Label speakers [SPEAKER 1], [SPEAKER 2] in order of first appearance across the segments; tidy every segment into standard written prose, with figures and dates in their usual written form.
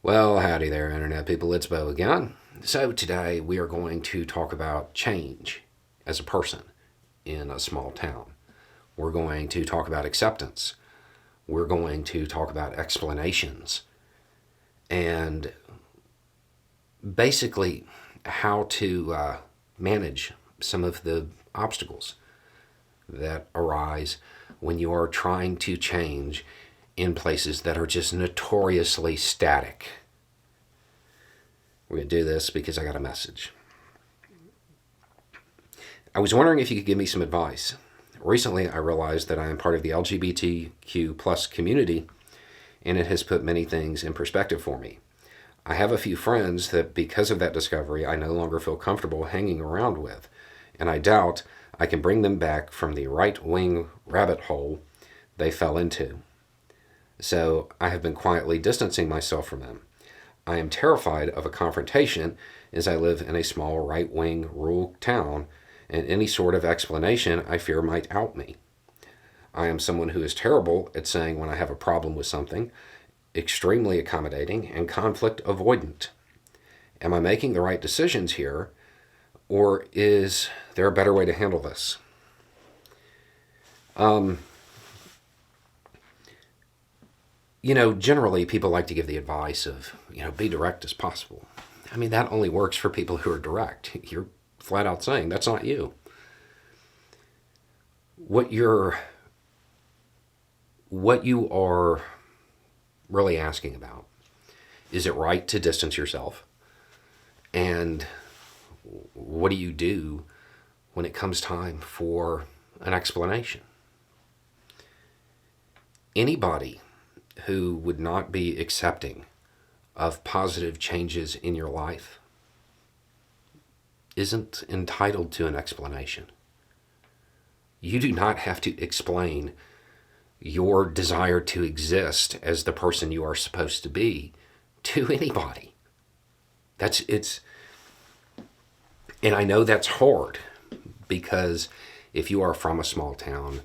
[SPEAKER 1] Well, howdy there, Internet people. It's Bo again. So, today we are going to talk about change as a person in a small town. We're going to talk about acceptance. We're going to talk about explanations and basically how to manage some of the obstacles that arise when you are trying to change in places that are just notoriously static. We're going to do this because I got a message. I was wondering if you could give me some advice. Recently, I realized that I am part of the LGBTQ plus community, and it has put many things in perspective for me. I have a few friends that, because of that discovery, I no longer feel comfortable hanging around with, and I doubt I can bring them back from the right-wing rabbit hole they fell into. So I have been quietly distancing myself from them. I am terrified of a confrontation as I live in a small right-wing rural town, and any sort of explanation I fear might out me. I am someone who is terrible at saying when I have a problem with something, extremely accommodating, and conflict avoidant. Am I making the right decisions here, or is there a better way to handle this? Generally people like to give the advice of, be direct as possible. I mean, that only works for people who are direct. You're flat out saying that's not you. What you are really asking about, is it right to distance yourself? And what do you do when it comes time for an explanation? Anybody who would not be accepting of positive changes in your life isn't entitled to an explanation. You do not have to explain your desire to exist as the person you are supposed to be to anybody. And I know that's hard, because if you are from a small town,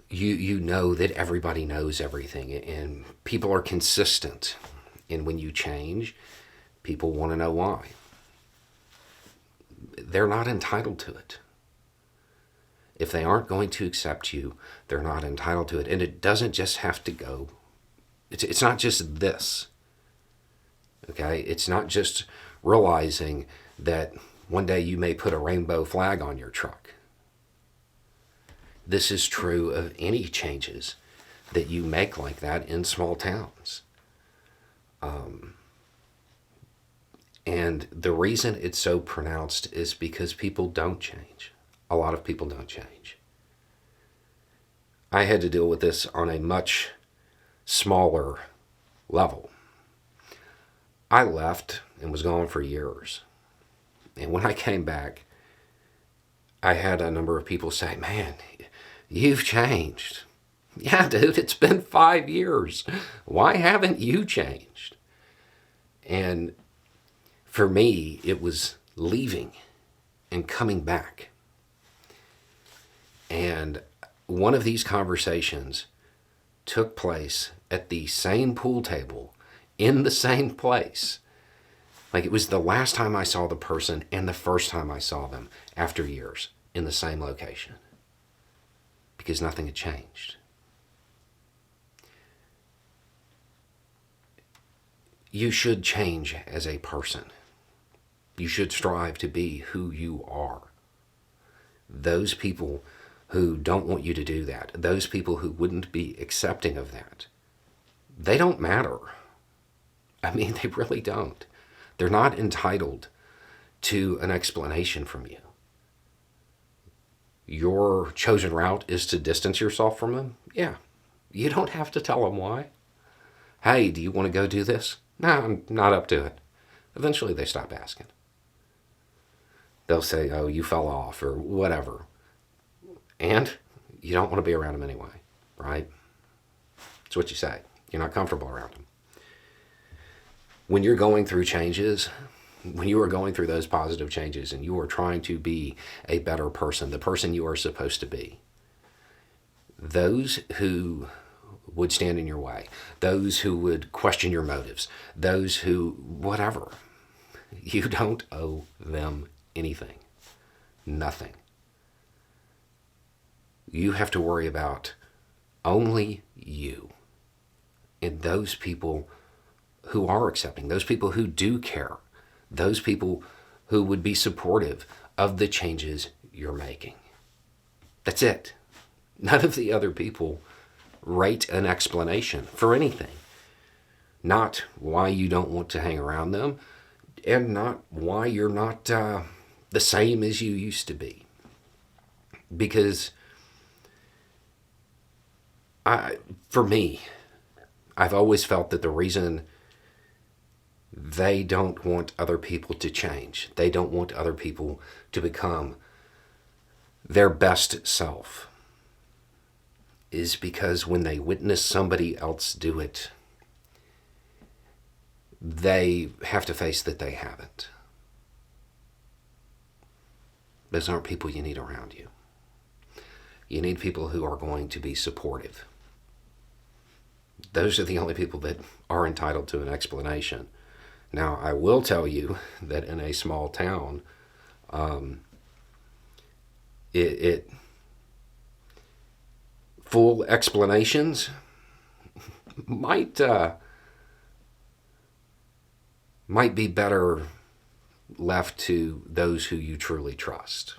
[SPEAKER 1] you know that everybody knows everything, and people are consistent. And when you change, people want to know why. They're not entitled to it. If they aren't going to accept you, they're not entitled to it. And it doesn't just have to go. It's not just this. Okay? It's not just realizing that one day you may put a rainbow flag on your truck. This is true of any changes that you make like that in small towns. And the reason it's so pronounced is because people don't change. A lot of people don't change. I had to deal with this on a much smaller level. I left and was gone for years. And when I came back, I had a number of people say, "Man, you've changed." Yeah, dude, it's been 5 years. Why haven't you changed? And for me, it was leaving and coming back. And one of these conversations took place at the same pool table in the same place. Like, it was the last time I saw the person and the first time I saw them after years in the same location, because nothing had changed. You should change as a person. You should strive to be who you are. Those people who don't want you to do that, those people who wouldn't be accepting of that, they don't matter. I mean, they really don't. They're not entitled to an explanation from you. Your chosen route is to distance yourself from them? Yeah. You don't have to tell them why. Hey, do you want to go do this? No, I'm not up to it. Eventually they stop asking. They'll say, "Oh, you fell off," or whatever. And you don't want to be around them anyway, right? That's what you say. You're not comfortable around them. When you're going through changes, when you are going through those positive changes and you are trying to be a better person, the person you are supposed to be, those who would stand in your way, those who would question your motives, those who, whatever. You don't owe them anything. Nothing. You have to worry about only you and those people who are accepting, those people who do care, those people who would be supportive of the changes you're making. That's it. None of the other people rate an explanation for anything. Not why you don't want to hang around them, and not why you're not the same as you used to be. Because for me, I've always felt that the reason they don't want other people to change, they don't want other people to become their best self, is because when they witness somebody else do it, they have to face that they haven't. Those aren't people you need around you. You need people who are going to be supportive. Those are the only people that are entitled to an explanation. Now, I will tell you that in a small town, full explanations might be better left to those who you truly trust.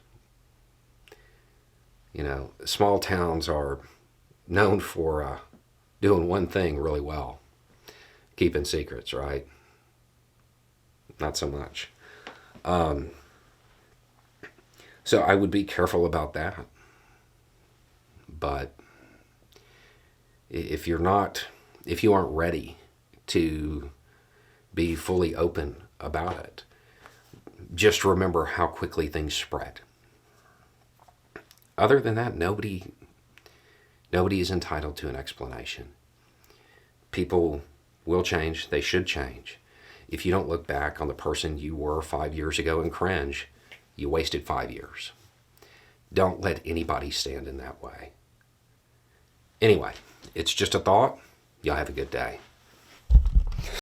[SPEAKER 1] You know, small towns are known for doing one thing really well: keeping secrets, right? Not so much. So I would be careful about that. But if you aren't ready to be fully open about it, just remember how quickly things spread. Other than that, nobody is entitled to an explanation. People will change. They should change. If you don't look back on the person you were 5 years ago and cringe, you wasted 5 years. Don't let anybody stand in that way. Anyway, it's just a thought. Y'all have a good day.